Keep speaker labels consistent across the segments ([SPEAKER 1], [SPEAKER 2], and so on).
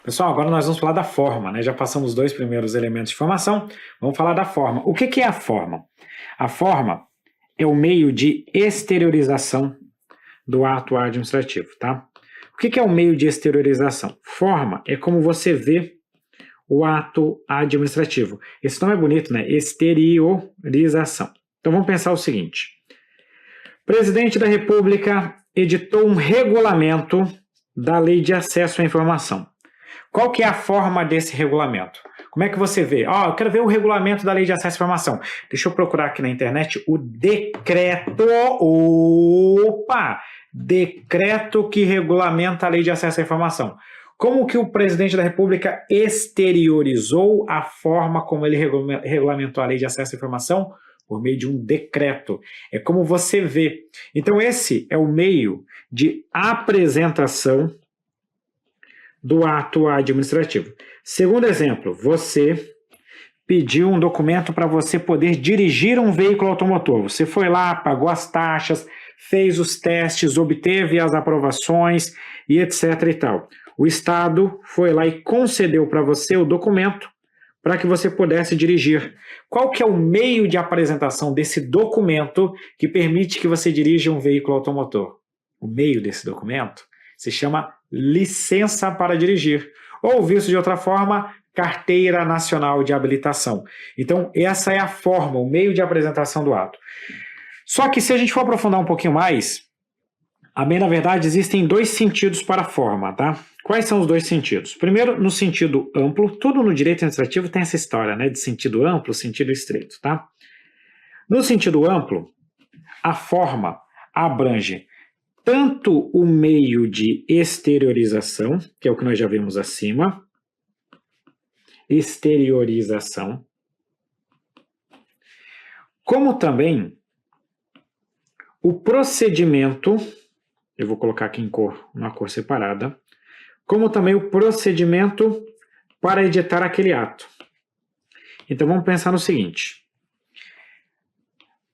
[SPEAKER 1] Pessoal, agora nós vamos falar da forma, né? Já passamos os dois primeiros elementos de formação, vamos falar da forma. O que é a forma? A forma é o meio de exteriorização do ato administrativo, tá? O que é o meio de exteriorização? Forma é como você vê o ato administrativo. Esse nome é bonito, né? Exteriorização. Então vamos pensar o seguinte. O presidente da República editou um regulamento da Lei de Acesso à Informação. Qual que é a forma desse regulamento? Como é que você vê? Eu quero ver o regulamento da Lei de Acesso à Informação. Deixa eu procurar aqui na internet o decreto. Decreto que regulamenta a Lei de Acesso à Informação. Como que o presidente da República exteriorizou a forma como ele regulamentou a Lei de Acesso à Informação? Por meio de um decreto. É como você vê. Então, esse é o meio de apresentação do ato administrativo. Segundo exemplo, você pediu um documento para você poder dirigir um veículo automotor. Você foi lá, pagou as taxas, fez os testes, obteve as aprovações e etc. e tal. O Estado foi lá e concedeu para você o documento para que você pudesse dirigir. Qual que é o meio de apresentação desse documento que permite que você dirija um veículo automotor? O meio desse documento se chama licença para dirigir, ou visto de outra forma, Carteira Nacional de Habilitação. Então, essa é a forma, o meio de apresentação do ato. Só que se a gente for aprofundar um pouquinho mais, na verdade, existem dois sentidos para a forma, tá? Quais são os dois sentidos? Primeiro, no sentido amplo, tudo no direito administrativo tem essa história, né, de sentido amplo, sentido estreito, tá? No sentido amplo, a forma abrange tanto o meio de exteriorização, que é o que nós já vimos acima, exteriorização, como também o procedimento, eu vou colocar aqui em uma cor separada, como também o procedimento para editar aquele ato. Então vamos pensar no seguinte: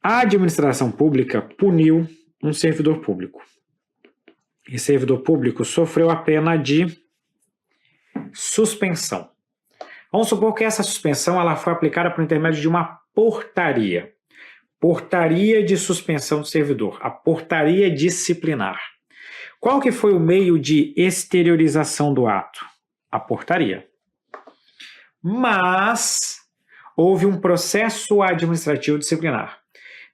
[SPEAKER 1] a administração pública puniu um servidor público. Esse servidor público sofreu a pena de suspensão. Vamos supor que essa suspensão ela foi aplicada por intermédio de uma portaria. Portaria de suspensão do servidor, a portaria disciplinar. Qual que foi o meio de exteriorização do ato? A portaria. Mas houve um processo administrativo disciplinar.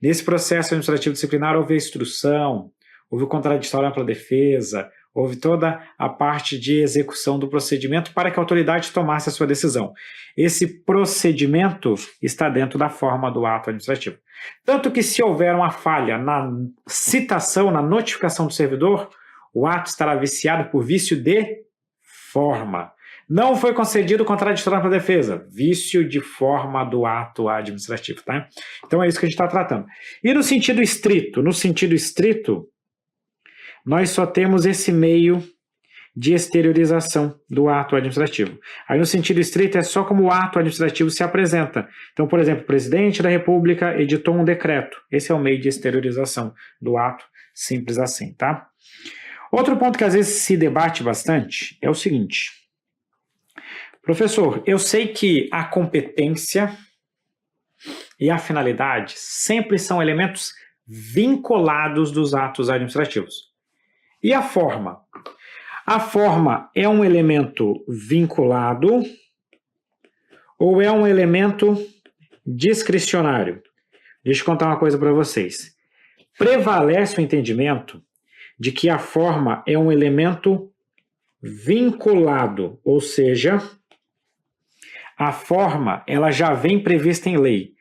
[SPEAKER 1] Nesse processo administrativo disciplinar houve a instrução, houve o contraditório ampla defesa, houve toda a parte de execução do procedimento para que a autoridade tomasse a sua decisão. Esse procedimento está dentro da forma do ato administrativo. Tanto que se houver uma falha na citação, na notificação do servidor, o ato estará viciado por vício de forma. Não foi concedido contraditório ampla defesa, vício de forma do ato administrativo, tá? Então é isso que a gente está tratando. E no sentido estrito? No sentido estrito, nós só temos esse meio de exteriorização do ato administrativo. Aí, no sentido estrito, é só como o ato administrativo se apresenta. Então, por exemplo, o presidente da República editou um decreto. Esse é o meio de exteriorização do ato, simples assim, tá? Outro ponto que às vezes se debate bastante é o seguinte: professor, eu sei que a competência e a finalidade sempre são elementos vinculados dos atos administrativos. E a forma? A forma é um elemento vinculado ou é um elemento discricionário? Deixa eu contar uma coisa para vocês. Prevalece o entendimento de que a forma é um elemento vinculado, ou seja, a forma ela já vem prevista em lei.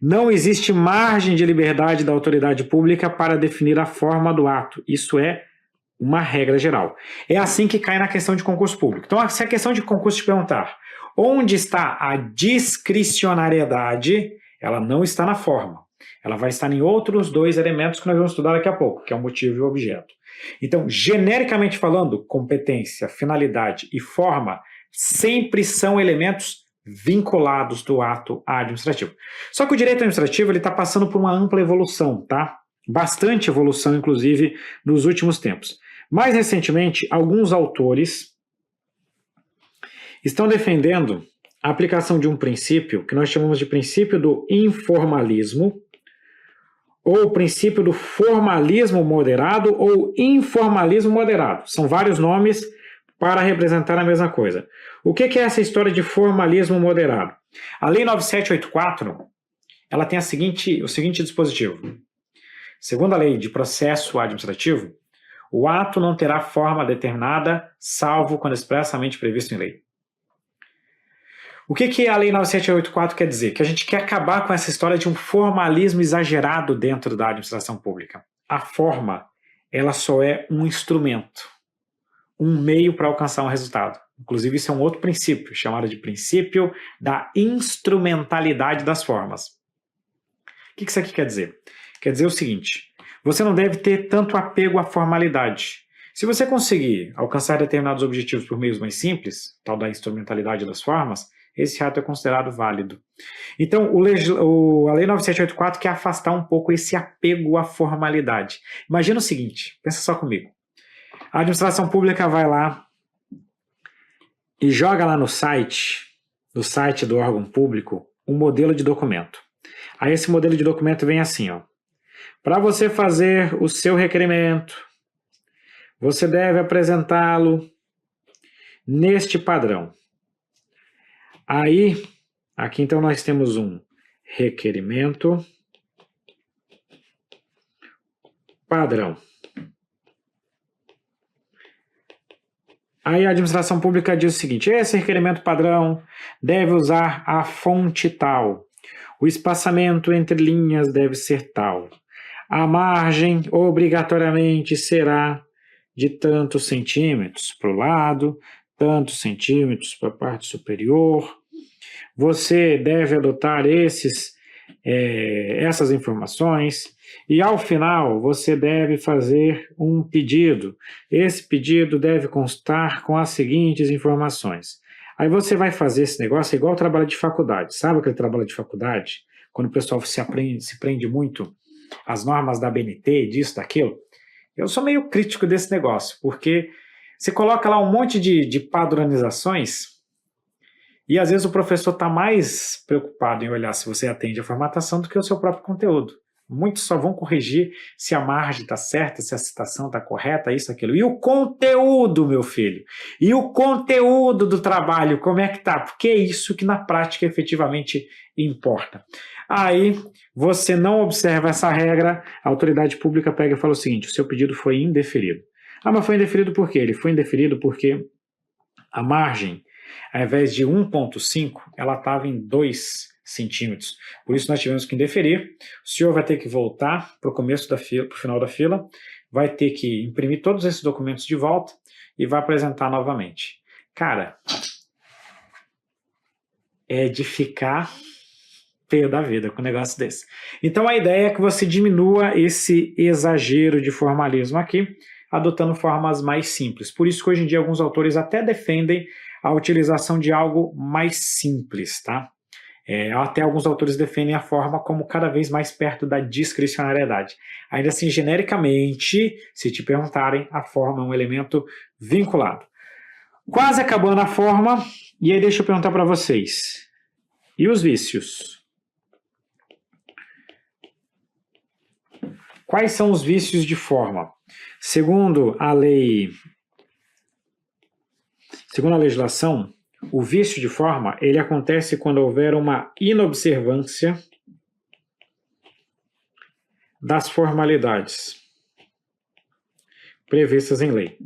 [SPEAKER 1] Não existe margem de liberdade da autoridade pública para definir a forma do ato. Isso é uma regra geral. É assim que cai na questão de concurso público. Então, se a questão de concurso te perguntar onde está a discricionariedade, ela não está na forma. Ela vai estar em outros dois elementos que nós vamos estudar daqui a pouco, que é o motivo e o objeto. Então, genericamente falando, competência, finalidade e forma sempre são elementos vinculados do ato administrativo. Só que o direito administrativo está passando por uma ampla evolução, tá? Bastante evolução, inclusive, nos últimos tempos. Mais recentemente, alguns autores estão defendendo a aplicação de um princípio que nós chamamos de princípio do informalismo, ou princípio do formalismo moderado, ou informalismo moderado. São vários nomes para representar a mesma coisa. O que é essa história de formalismo moderado? A Lei 9784, ela tem o seguinte dispositivo. Segundo a Lei de Processo Administrativo, o ato não terá forma determinada, salvo quando expressamente previsto em lei. O que a Lei 9784 quer dizer? Que a gente quer acabar com essa história de um formalismo exagerado dentro da administração pública. A forma, ela só é um instrumento, um meio para alcançar um resultado. Inclusive, isso é um outro princípio, chamado de princípio da instrumentalidade das formas. O que isso aqui quer dizer? Quer dizer o seguinte: você não deve ter tanto apego à formalidade. Se você conseguir alcançar determinados objetivos por meios mais simples, tal da instrumentalidade das formas, esse ato é considerado válido. Então, a Lei 9784 quer afastar um pouco esse apego à formalidade. Imagina o seguinte, pensa só comigo. A administração pública vai lá e joga lá no site do órgão público, um modelo de documento. Aí esse modelo de documento vem assim, ó. Para você fazer o seu requerimento, você deve apresentá-lo neste padrão. Aí, aqui então nós temos um requerimento padrão. Aí a administração pública diz o seguinte: esse requerimento padrão deve usar a fonte tal, o espaçamento entre linhas deve ser tal, a margem obrigatoriamente será de tantos centímetros para o lado, tantos centímetros para a parte superior. Você deve adotar essas informações e, ao final, você deve fazer um pedido. Esse pedido deve constar com as seguintes informações. Aí você vai fazer esse negócio igual trabalho de faculdade. Sabe aquele trabalho de faculdade? Quando o pessoal se prende muito às normas da BNT, disso, daquilo. Eu sou meio crítico desse negócio, porque você coloca lá um monte de padronizações e às vezes o professor está mais preocupado em olhar se você atende a formatação do que o seu próprio conteúdo. Muitos só vão corrigir se a margem está certa, se a citação está correta, isso, aquilo. E o conteúdo, meu filho? E o conteúdo do trabalho, como é que está? Porque é isso que na prática efetivamente importa. Aí você não observa essa regra, a autoridade pública pega e fala o seguinte: o seu pedido foi indeferido. Ah, mas foi indeferido por quê? Ele foi indeferido porque a margem, ao invés de 1,5, ela estava em 2 centímetros. Por isso nós tivemos que indeferir. O senhor vai ter que voltar para o começo da fila, para o final da fila, vai ter que imprimir todos esses documentos de volta e vai apresentar novamente. Cara, é de ficar pé da vida com um negócio desse. Então a ideia é que você diminua esse exagero de formalismo aqui, adotando formas mais simples. Por isso que hoje em dia alguns autores até defendem a utilização de algo mais simples, tá? Até alguns autores defendem a forma como cada vez mais perto da discricionariedade. Ainda assim, genericamente, se te perguntarem, a forma é um elemento vinculado. Quase acabando a forma, e aí deixa eu perguntar para vocês. E os vícios? Quais são os vícios de forma? Segundo a legislação, o vício de forma, ele acontece quando houver uma inobservância das formalidades previstas em lei.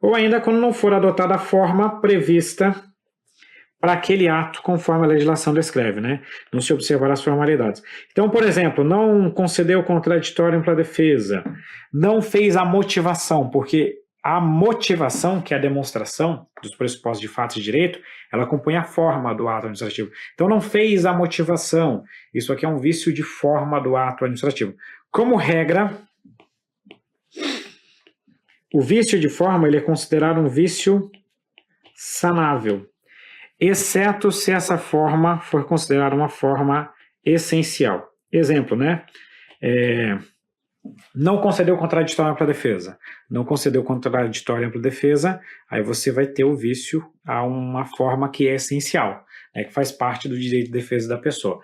[SPEAKER 1] Ou ainda quando não for adotada a forma prevista para aquele ato conforme a legislação descreve, né? Não se observar as formalidades. Então, por exemplo, não concedeu contraditório para a defesa, não fez a motivação, porque a motivação, que é a demonstração dos pressupostos de fato e direito, ela compõe a forma do ato administrativo. Então, não fez a motivação. Isso aqui é um vício de forma do ato administrativo. Como regra, o vício de forma ele é considerado um vício sanável, exceto se essa forma for considerada uma forma essencial. Exemplo, né? Não concedeu contraditório ampla defesa. Não concedeu contraditório ampla defesa, aí você vai ter o vício a uma forma que é essencial, né, que faz parte do direito de defesa da pessoa.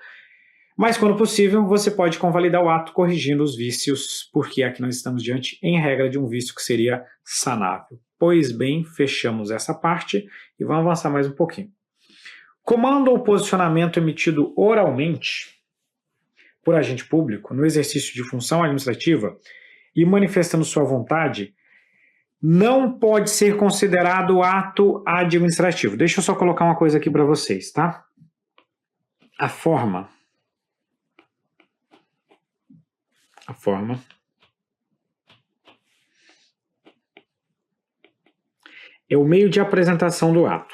[SPEAKER 1] Mas, quando possível, você pode convalidar o ato corrigindo os vícios, porque aqui nós estamos diante, em regra, de um vício que seria sanável. Pois bem, fechamos essa parte e vamos avançar mais um pouquinho. Comando ou posicionamento emitido oralmente por agente público no exercício de função administrativa e manifestando sua vontade não pode ser considerado ato administrativo. Deixa eu só colocar uma coisa aqui para vocês, tá? A forma é o meio de apresentação do ato.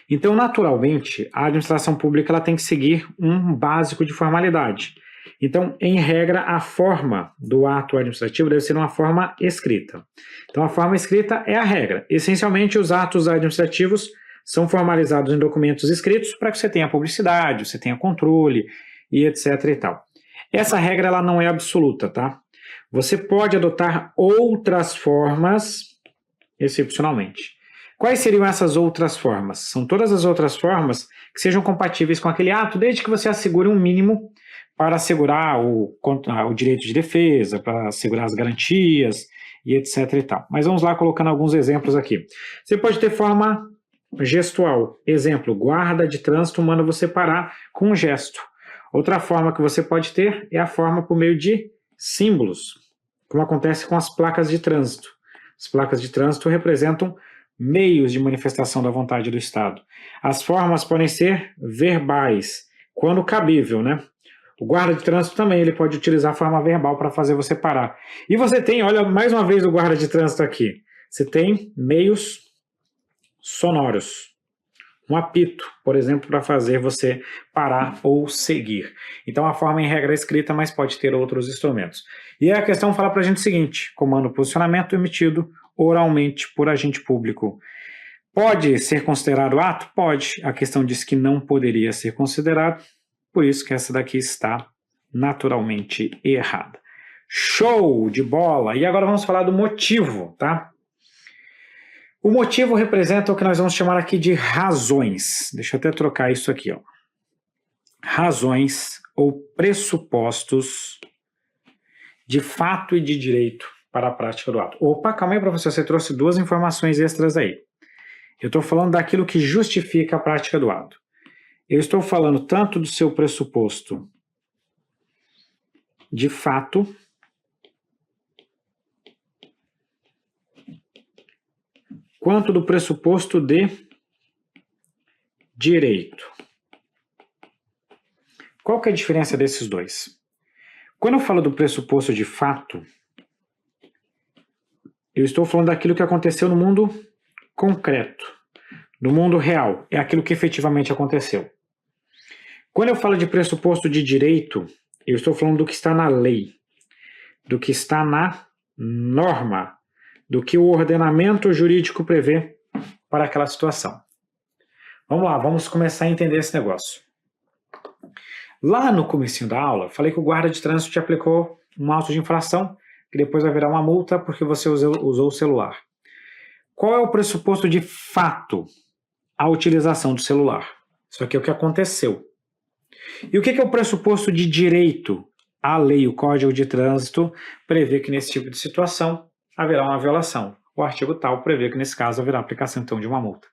[SPEAKER 1] Então, naturalmente, a administração pública ela tem que seguir um básico de formalidade. Então, em regra, a forma do ato administrativo deve ser uma forma escrita. Então, a forma escrita é a regra. Essencialmente, os atos administrativos são formalizados em documentos escritos para que você tenha publicidade, você tenha controle e etc. e tal. Essa regra ela não é absoluta, tá? Você pode adotar outras formas excepcionalmente. Quais seriam essas outras formas? São todas as outras formas que sejam compatíveis com aquele ato, desde que você assegure um mínimo para assegurar o direito de defesa, para assegurar as garantias e etc. e tal. Mas vamos lá colocando alguns exemplos aqui. Você pode ter forma gestual. Exemplo, guarda de trânsito manda você parar com um gesto. Outra forma que você pode ter é a forma por meio de símbolos, como acontece com as placas de trânsito. As placas de trânsito representam meios de manifestação da vontade do Estado. As formas podem ser verbais, quando cabível, né? O guarda de trânsito também ele pode utilizar a forma verbal para fazer você parar. E você tem, olha mais uma vez o guarda de trânsito aqui, você tem meios sonoros. Um apito, por exemplo, para fazer você parar ou seguir. Então a forma em regra é escrita, mas pode ter outros instrumentos. E a questão fala para a gente o seguinte: comando posicionamento emitido oralmente por agente público. Pode ser considerado ato? Pode. A questão diz que não poderia ser considerado, por isso que essa daqui está naturalmente errada. Show de bola! E agora vamos falar do motivo, tá? O motivo representa o que nós vamos chamar aqui de razões. Deixa eu até trocar isso aqui, ó. Razões ou pressupostos de fato e de direito para a prática do ato. Opa, calma aí, professor, você trouxe duas informações extras aí. Eu estou falando daquilo que justifica a prática do ato. Eu estou falando tanto do seu pressuposto de fato quanto do pressuposto de direito. Qual que é a diferença desses dois? Quando eu falo do pressuposto de fato, eu estou falando daquilo que aconteceu no mundo concreto, no mundo real, é aquilo que efetivamente aconteceu. Quando eu falo de pressuposto de direito, eu estou falando do que está na lei, do que está na norma, do que o ordenamento jurídico prevê para aquela situação. Vamos lá, vamos começar a entender esse negócio. Lá no comecinho da aula, falei que o guarda de trânsito te aplicou um auto de infração, que depois vai virar uma multa porque você usou o celular. Qual é o pressuposto de fato a utilização do celular? Isso aqui é o que aconteceu. E o que é o pressuposto de direito? A lei, o Código de Trânsito, prevê que nesse tipo de situação haverá uma violação. O artigo tal prevê que nesse caso haverá aplicação então de uma multa.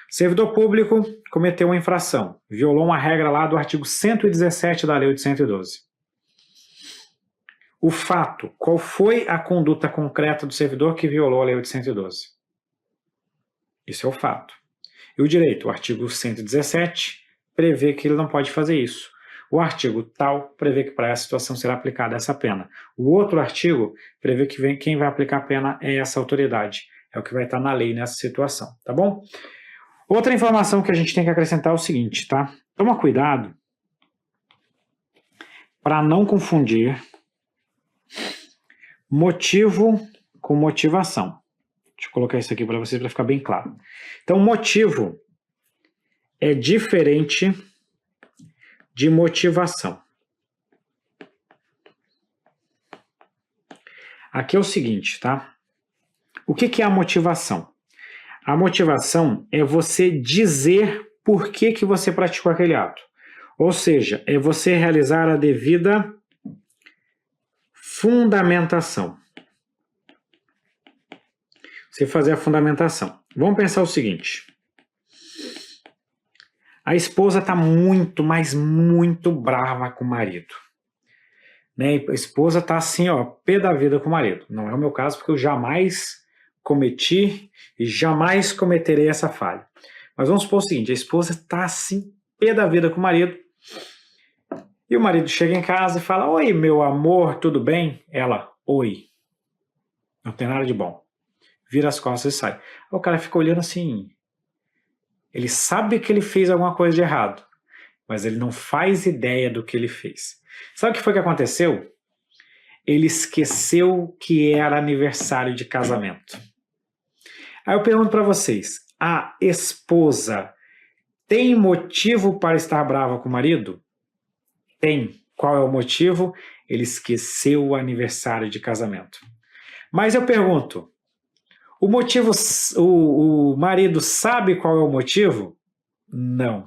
[SPEAKER 1] Servidor público cometeu uma infração, violou uma regra lá do artigo 117 da Lei 812. O fato, qual foi a conduta concreta do servidor que violou a Lei 812? Isso é o fato. E o direito, o artigo 117, prevê que ele não pode fazer isso. O artigo tal prevê que para essa situação será aplicada essa pena. O outro artigo prevê que quem vai aplicar a pena é essa autoridade. É o que vai estar na lei nessa situação, tá bom? Outra informação que a gente tem que acrescentar é o seguinte, tá? Toma cuidado para não confundir motivo com motivação. Deixa eu colocar isso aqui para vocês para ficar bem claro. Então, motivo é diferente de motivação. Aqui é o seguinte, tá? O que é a motivação? A motivação é você dizer por que você praticou aquele ato. Ou seja, é você realizar a devida fundamentação. Você fazer a fundamentação. Vamos pensar o seguinte. A esposa está muito, mas muito brava com o marido. Né? A esposa está assim, ó, pé da vida com o marido. Não é o meu caso, porque eu jamais cometi e jamais cometerei essa falha. Mas vamos supor o seguinte, a esposa está assim, pé da vida com o marido. E o marido chega em casa e fala, oi, meu amor, tudo bem? Ela, oi. Não tem nada de bom. Vira as costas e sai. O cara fica olhando assim. Ele sabe que ele fez alguma coisa de errado, mas ele não faz ideia do que ele fez. Sabe o que foi que aconteceu? Ele esqueceu que era aniversário de casamento. Aí eu pergunto para vocês, a esposa tem motivo para estar brava com o marido? Tem. Qual é o motivo? Ele esqueceu o aniversário de casamento. Mas eu pergunto, o marido sabe qual é o motivo? Não.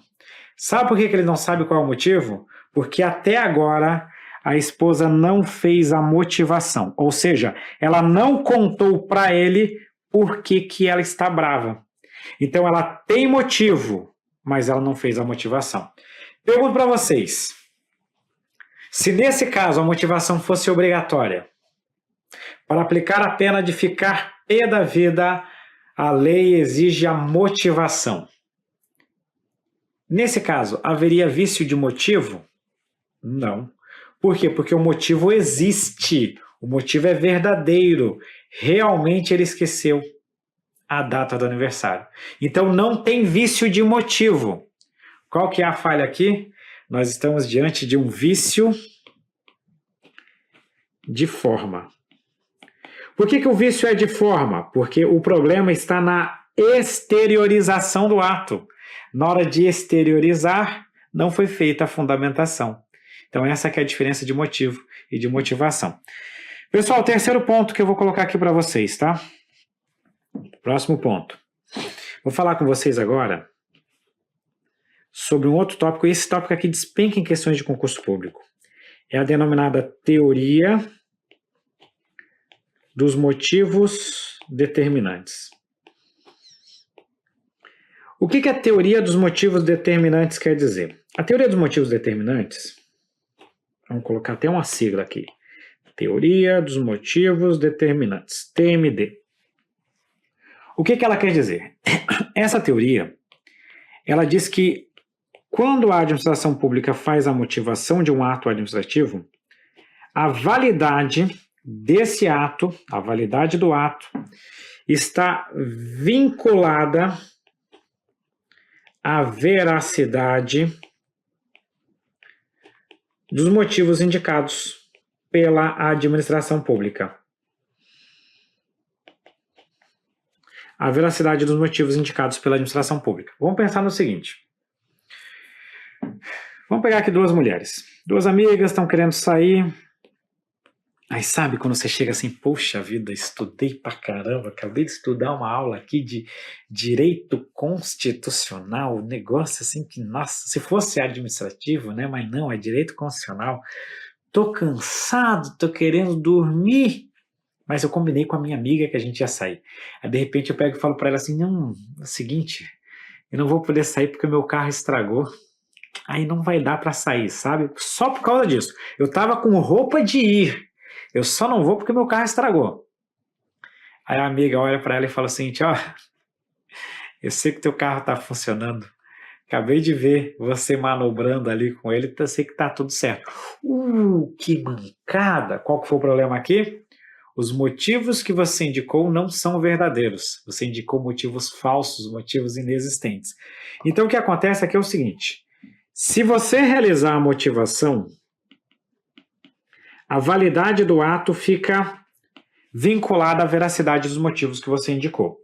[SPEAKER 1] Sabe por que ele não sabe qual é o motivo? Porque até agora a esposa não fez a motivação. Ou seja, ela não contou para ele por que ela está brava. Então ela tem motivo, mas ela não fez a motivação. Pergunto para vocês, se nesse caso a motivação fosse obrigatória, para aplicar a pena de ficar pé da vida, a lei exige a motivação. Nesse caso, haveria vício de motivo? Não. Por quê? Porque o motivo existe. O motivo é verdadeiro. Realmente ele esqueceu a data do aniversário. Então não tem vício de motivo. Qual que é a falha aqui? Nós estamos diante de um vício de forma. Por que o vício é de forma? Porque o problema está na exteriorização do ato. Na hora de exteriorizar, não foi feita a fundamentação. Então essa que é a diferença de motivo e de motivação. Pessoal, o terceiro ponto que eu vou colocar aqui para vocês, tá? Próximo ponto. Vou falar com vocês agora sobre um outro tópico, e esse tópico aqui despenca em questões de concurso público. É a denominada teoria dos motivos determinantes. O que a teoria dos motivos determinantes quer dizer? A teoria dos motivos determinantes, vamos colocar até uma sigla aqui, teoria dos motivos determinantes, TMD. O que ela quer dizer? Essa teoria, ela diz que quando a administração pública faz a motivação de um ato administrativo, a validade desse ato, a validade do ato, está vinculada à veracidade dos motivos indicados pela administração pública. A veracidade dos motivos indicados pela administração pública. Vamos pensar no seguinte. Vamos pegar aqui duas mulheres. Duas amigas estão querendo sair. Aí sabe quando você chega assim, poxa vida, estudei pra caramba, acabei de estudar uma aula aqui de direito constitucional, negócio assim que, nossa, se fosse administrativo, né, mas não, é direito constitucional. Tô cansado, tô querendo dormir, mas eu combinei com a minha amiga que a gente ia sair. Aí de repente eu pego e falo pra ela assim, não, é o seguinte, eu não vou poder sair porque o meu carro estragou. Aí não vai dar pra sair, sabe? Só por causa disso. Eu tava com roupa de ir. Eu só não vou porque meu carro estragou. Aí a amiga olha para ela e fala assim, ó, eu sei que teu carro tá funcionando. Acabei de ver você manobrando ali com ele, então eu sei que tá tudo certo. Que mancada! Qual que foi o problema aqui? Os motivos que você indicou não são verdadeiros. Você indicou motivos falsos, motivos inexistentes. Então o que acontece aqui é o seguinte, se você realizar a motivação, a validade do ato fica vinculada à veracidade dos motivos que você indicou.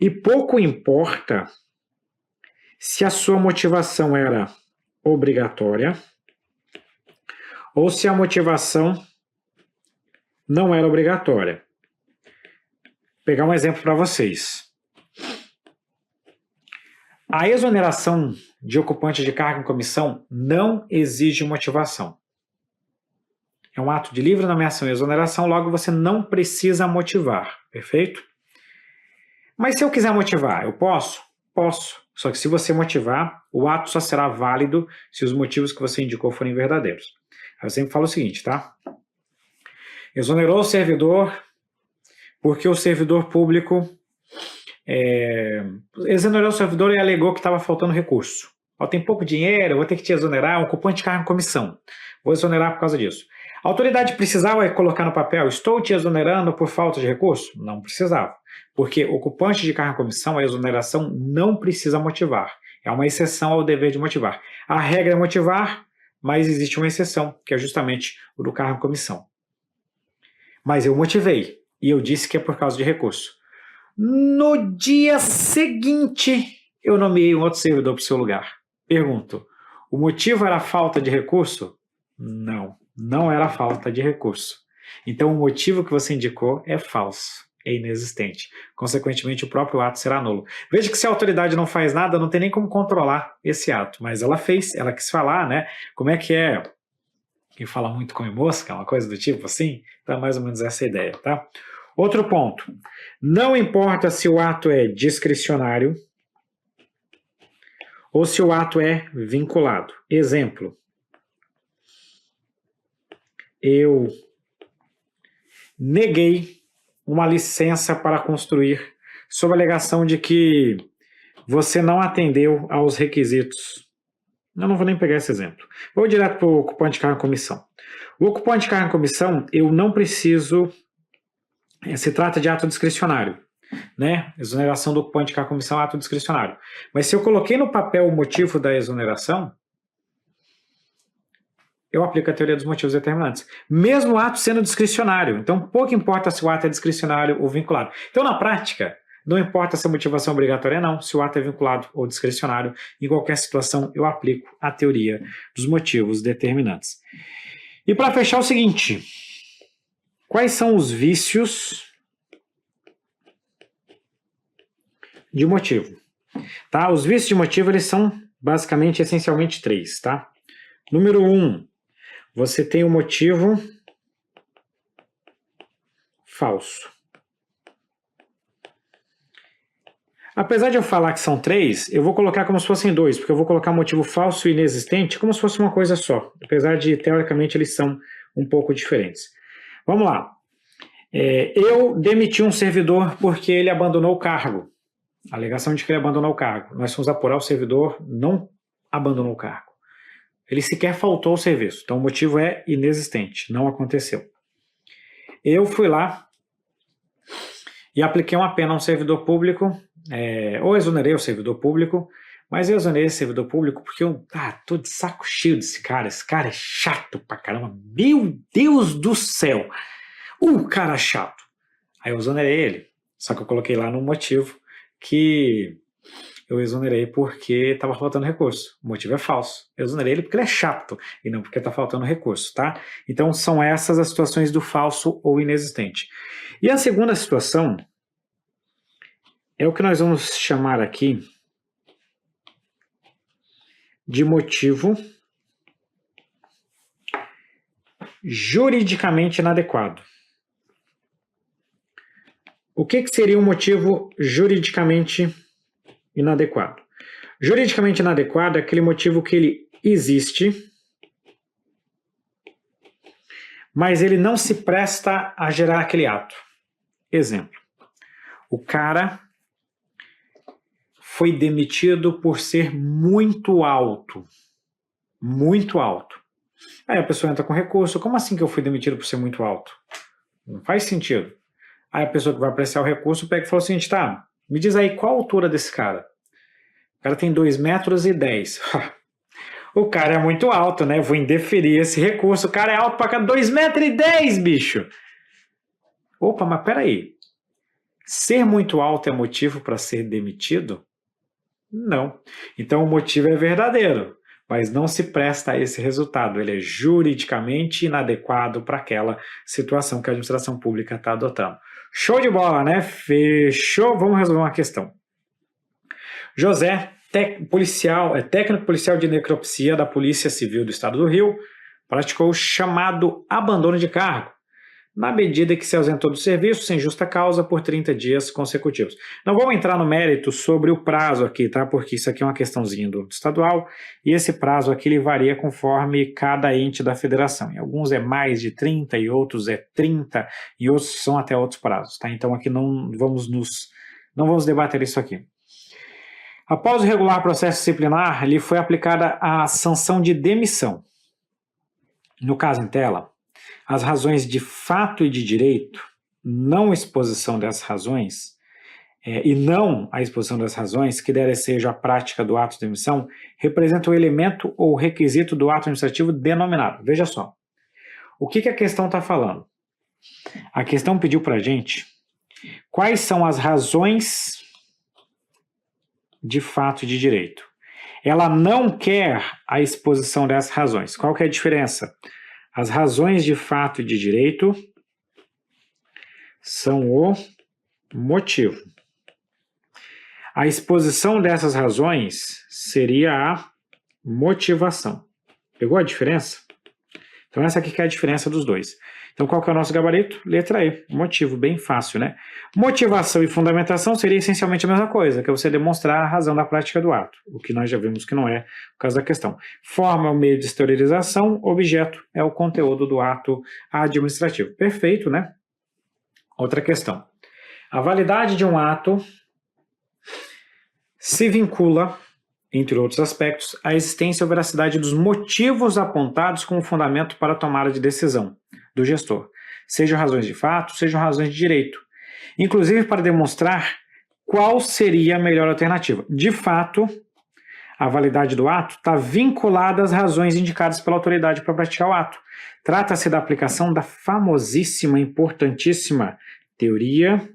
[SPEAKER 1] E pouco importa se a sua motivação era obrigatória ou se a motivação não era obrigatória. pegar um exemplo para vocês. A exoneração de ocupante de cargo em comissão não exige motivação. É um ato de livre nomeação e exoneração, logo você não precisa motivar, perfeito? Mas se eu quiser motivar, eu posso? Posso. Só que se você motivar, o ato só será válido se os motivos que você indicou forem verdadeiros. Eu sempre falo o seguinte, tá? Exonerou o servidor porque o servidor público exonerou o servidor e alegou que estava faltando recurso. Tem pouco dinheiro, eu vou ter que te exonerar, um ocupante de cargo em comissão. Vou exonerar por causa disso. A autoridade precisava colocar no papel, estou te exonerando por falta de recurso? Não precisava. Porque ocupante de cargo em comissão, a exoneração não precisa motivar. É uma exceção ao dever de motivar. A regra é motivar, mas existe uma exceção, que é justamente o do cargo em comissão. Mas eu motivei, e eu disse que é por causa de recurso. No dia seguinte, eu nomeei um outro servidor para o seu lugar. Pergunto, o motivo era a falta de recurso? Não, não era a falta de recurso. Então, o motivo que você indicou é falso, é inexistente. Consequentemente, o próprio ato será nulo. Veja que se a autoridade não faz nada, não tem nem como controlar esse ato. Mas ela fez, ela quis falar, né? Como é que é? Quem fala muito come mosca, uma coisa do tipo assim? Então, é mais ou menos essa a ideia, tá? Outro ponto. Não importa se o ato é discricionário ou se o ato é vinculado. Exemplo. Eu neguei uma licença para construir sob a alegação de que você não atendeu aos requisitos. Eu não vou nem pegar esse exemplo. Vou direto para o ocupante de cargo em comissão. O ocupante de cargo em comissão, eu não preciso... Se trata de ato discricionário, né? Exoneração do ocupante de cargo em comissão é ato discricionário. Mas se eu coloquei no papel o motivo da exoneração, eu aplico a teoria dos motivos determinantes. Mesmo o ato sendo discricionário. Então, pouco importa se o ato é discricionário ou vinculado. Então, na prática, não importa se a motivação é obrigatória ou não, se o ato é vinculado ou discricionário, em qualquer situação eu aplico a teoria dos motivos determinantes. E para fechar o seguinte, quais são os vícios de motivo? Tá? Os vícios de motivo eles são basicamente, essencialmente 3. Tá? Número 1, você tem o motivo falso. Apesar de eu falar que são 3, eu vou colocar como se fossem 2, porque eu vou colocar motivo falso e inexistente como se fosse uma coisa só. Apesar de, teoricamente, eles são um pouco diferentes. Vamos lá. Eu demiti um servidor porque ele abandonou o cargo. A alegação de que ele abandonou o cargo. Nós fomos apurar o servidor, não abandonou o cargo. Ele sequer faltou ao serviço. Então o motivo é inexistente, não aconteceu. Eu fui lá e apliquei uma pena a um servidor público, ou exonerei o servidor público, mas eu exonerei esse servidor público porque eu tô de saco cheio desse cara. Esse cara é chato pra caramba. Meu Deus do céu! Cara chato. Aí eu exonerei ele. Só que eu coloquei lá no motivo que eu exonerei porque estava faltando recurso. O motivo é falso. Eu exonerei ele porque ele é chato e não porque está faltando recurso, tá? Então são essas as situações do falso ou inexistente. E a segunda situação é o que nós vamos chamar aqui de motivo juridicamente inadequado. O que seria um motivo juridicamente inadequado? Juridicamente inadequado é aquele motivo que ele existe, mas ele não se presta a gerar aquele ato. Exemplo, o cara foi demitido por ser muito alto. Muito alto. Aí a pessoa entra com recurso. Como assim que eu fui demitido por ser muito alto? Não faz sentido. Aí a pessoa que vai apreciar o recurso pega e fala o seguinte, tá, me diz aí qual a altura desse cara? O cara tem 2,10 metros. O cara é muito alto, né? Eu vou indeferir esse recurso. O cara é alto pra cá, 2,10 metros, bicho! Opa, mas peraí. Ser muito alto é motivo para ser demitido? Não. Então o motivo é verdadeiro, mas não se presta a esse resultado. Ele é juridicamente inadequado para aquela situação que a administração pública está adotando. Show de bola, né? Fechou? Vamos resolver uma questão. José, técnico policial de necropsia da Polícia Civil do Estado do Rio, praticou o chamado abandono de cargo, na medida que se ausentou do serviço sem justa causa por 30 dias consecutivos. Não vamos entrar no mérito sobre o prazo aqui, tá? Porque isso aqui é uma questãozinha do estadual e esse prazo aqui ele varia conforme cada ente da federação. Em alguns é mais de 30 e outros é 30 e outros são até outros prazos, tá? Então aqui não vamos debater isso aqui. Após o regular processo disciplinar, lhe foi aplicada a sanção de demissão. No caso em tela, as razões de fato e de direito, não exposição das razões, e não a exposição das razões, que der seja a prática do ato de demissão, representam o elemento ou requisito do ato administrativo denominado. Veja só, o que a questão está falando? A questão pediu para a gente quais são as razões de fato e de direito. Ela não quer a exposição dessas razões. Qual que é a diferença? As razões de fato e de direito são o motivo. A exposição dessas razões seria a motivação. Pegou a diferença? Então essa aqui que é a diferença dos dois. Então qual que é o nosso gabarito? Letra E, motivo, bem fácil, né? Motivação e fundamentação seria essencialmente a mesma coisa, que é você demonstrar a razão da prática do ato, o que nós já vimos que não é o caso da questão. Forma é o meio de exteriorização, objeto é o conteúdo do ato administrativo. Perfeito, né? Outra questão. A validade de um ato se vincula, entre outros aspectos, à existência ou veracidade dos motivos apontados como fundamento para a tomada de decisão do gestor, sejam razões de fato, sejam razões de direito, inclusive para demonstrar qual seria a melhor alternativa. De fato, a validade do ato está vinculada às razões indicadas pela autoridade para praticar o ato. Trata-se da aplicação da famosíssima, importantíssima teoria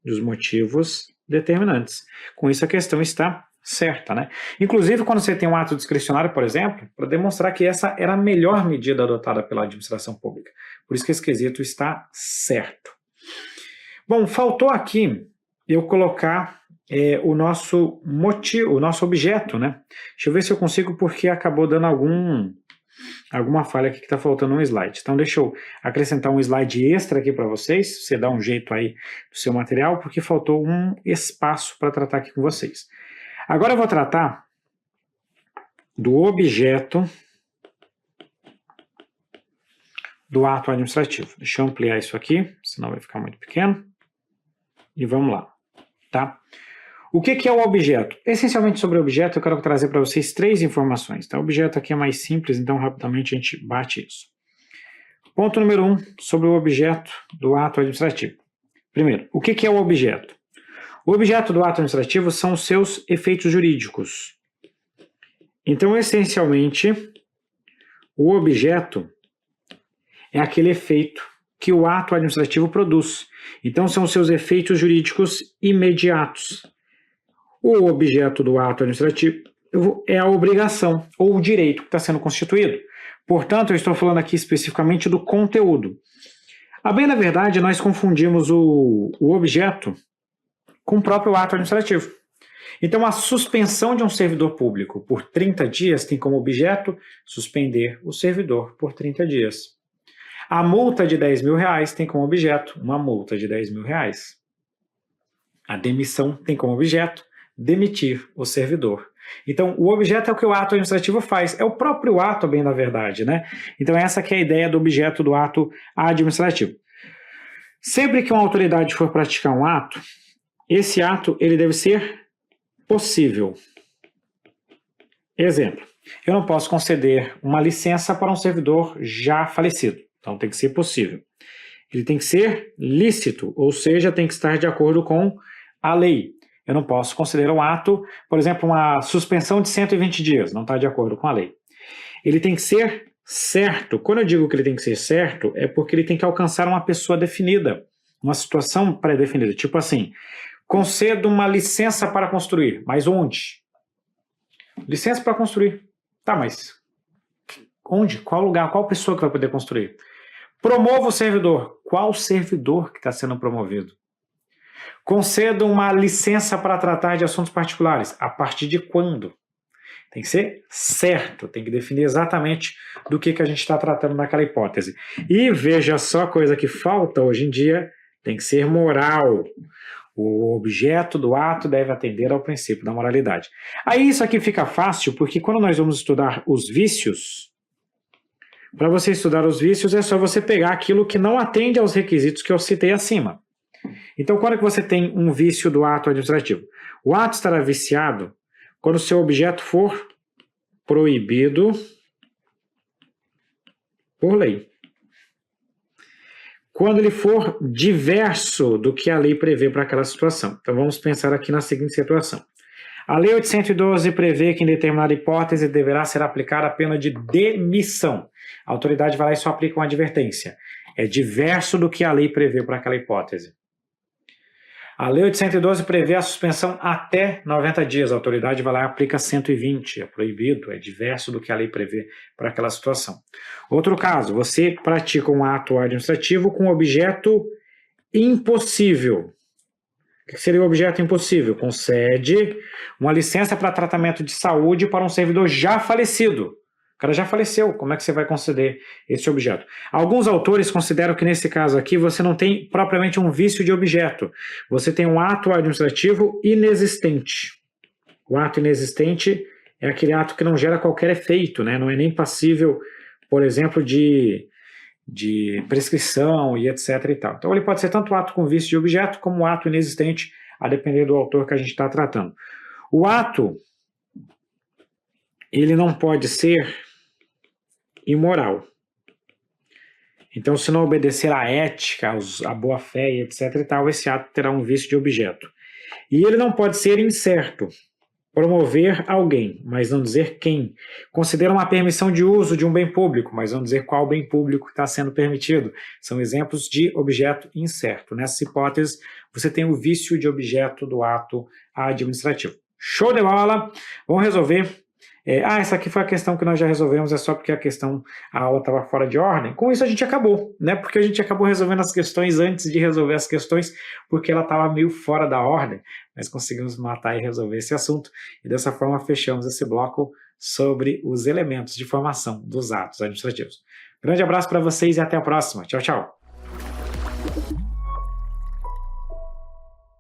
[SPEAKER 1] dos motivos determinantes. Com isso a questão está certa, né? Inclusive, quando você tem um ato discricionário, por exemplo, para demonstrar que essa era a melhor medida adotada pela administração pública. Por isso que esse quesito está certo. Bom, faltou aqui eu colocar o nosso motivo, o nosso objeto, né? Deixa eu ver se eu consigo, porque acabou dando alguma falha aqui que está faltando um slide. Então, deixa eu acrescentar um slide extra aqui para vocês, você dá um jeito aí do seu material, porque faltou um espaço para tratar aqui com vocês. Agora eu vou tratar do objeto do ato administrativo. Deixa eu ampliar isso aqui, senão vai ficar muito pequeno. E vamos lá, tá? O que é o objeto? Essencialmente sobre o objeto eu quero trazer para vocês 3 informações. Tá? O objeto aqui é mais simples, então rapidamente a gente bate isso. Ponto número 1, sobre o objeto do ato administrativo. Primeiro, o que é o objeto? O objeto do ato administrativo são os seus efeitos jurídicos. Então, essencialmente, o objeto é aquele efeito que o ato administrativo produz. Então, são os seus efeitos jurídicos imediatos. O objeto do ato administrativo é a obrigação ou o direito que está sendo constituído. Portanto, eu estou falando aqui especificamente do conteúdo. A bem da verdade, nós confundimos o objeto com o próprio ato administrativo. Então, a suspensão de um servidor público por 30 dias tem como objeto suspender o servidor por 30 dias. A multa de R$10.000 tem como objeto uma multa de R$10.000. A demissão tem como objeto demitir o servidor. Então, o objeto é o que o ato administrativo faz, é o próprio ato, bem na verdade, né? Então, essa que é a ideia do objeto do ato administrativo. Sempre que uma autoridade for praticar um ato, esse ato ele deve ser possível. Exemplo, eu não posso conceder uma licença para um servidor já falecido, então tem que ser possível. Ele tem que ser lícito, ou seja, tem que estar de acordo com a lei. Eu não posso conceder um ato, por exemplo, uma suspensão de 120 dias, não está de acordo com a lei. Ele tem que ser certo. Quando eu digo que ele tem que ser certo, é porque ele tem que alcançar uma pessoa definida, uma situação pré-definida. Tipo assim, concedo uma licença para construir, mas onde? Licença para construir. Tá, mas onde? Qual lugar? Qual pessoa que vai poder construir? Promova o servidor. Qual servidor que está sendo promovido? Concedo uma licença para tratar de assuntos particulares. A partir de quando? Tem que ser certo, tem que definir exatamente do que a gente está tratando naquela hipótese. E veja só a coisa que falta hoje em dia, tem que ser moral. O objeto do ato deve atender ao princípio da moralidade. Aí isso aqui fica fácil, porque quando nós vamos estudar os vícios, para você estudar os vícios é só você pegar aquilo que não atende aos requisitos que eu citei acima. Então, quando é que você tem um vício do ato administrativo? O ato estará viciado quando o seu objeto for proibido por lei. Quando ele for diverso do que a lei prevê para aquela situação. Então, vamos pensar aqui na seguinte situação. A Lei 812 prevê que em determinada hipótese deverá ser aplicada a pena de demissão. A autoridade vai lá e só aplica uma advertência. É diverso do que a lei prevê para aquela hipótese. A Lei 812 prevê a suspensão até 90 dias. A autoridade vai lá e aplica 120. É proibido, é diverso do que a lei prevê para aquela situação. Outro caso, você pratica um ato administrativo com objeto impossível. O que seria o objeto impossível? Concede uma licença para tratamento de saúde para um servidor já falecido. O cara já faleceu, como é que você vai conceder esse objeto? Alguns autores consideram que nesse caso aqui você não tem propriamente um vício de objeto. Você tem um ato administrativo inexistente. O ato inexistente é aquele ato que não gera qualquer efeito, né? Não é nem passível, por exemplo, de prescrição e etc. e tal. Então ele pode ser tanto ato com vício de objeto como ato inexistente, a depender do autor que a gente está tratando. O ato, ele não pode ser imoral. Então, se não obedecer à ética, à boa-fé e etc. e tal, esse ato terá um vício de objeto. E ele não pode ser incerto. Promover alguém, mas não dizer quem. Considera uma permissão de uso de um bem público, mas não dizer qual bem público está sendo permitido. São exemplos de objeto incerto. Nessa hipótese, você tem o vício de objeto do ato administrativo. Show de bola! Vamos resolver. Essa aqui foi a questão que nós já resolvemos, é só porque a aula estava fora de ordem. Com isso a gente acabou, né? Porque a gente acabou resolvendo as questões antes de resolver as questões, porque ela estava meio fora da ordem. Nós conseguimos matar e resolver esse assunto, e dessa forma fechamos esse bloco sobre os elementos de formação dos atos administrativos. Grande abraço para vocês e até a próxima. Tchau, tchau!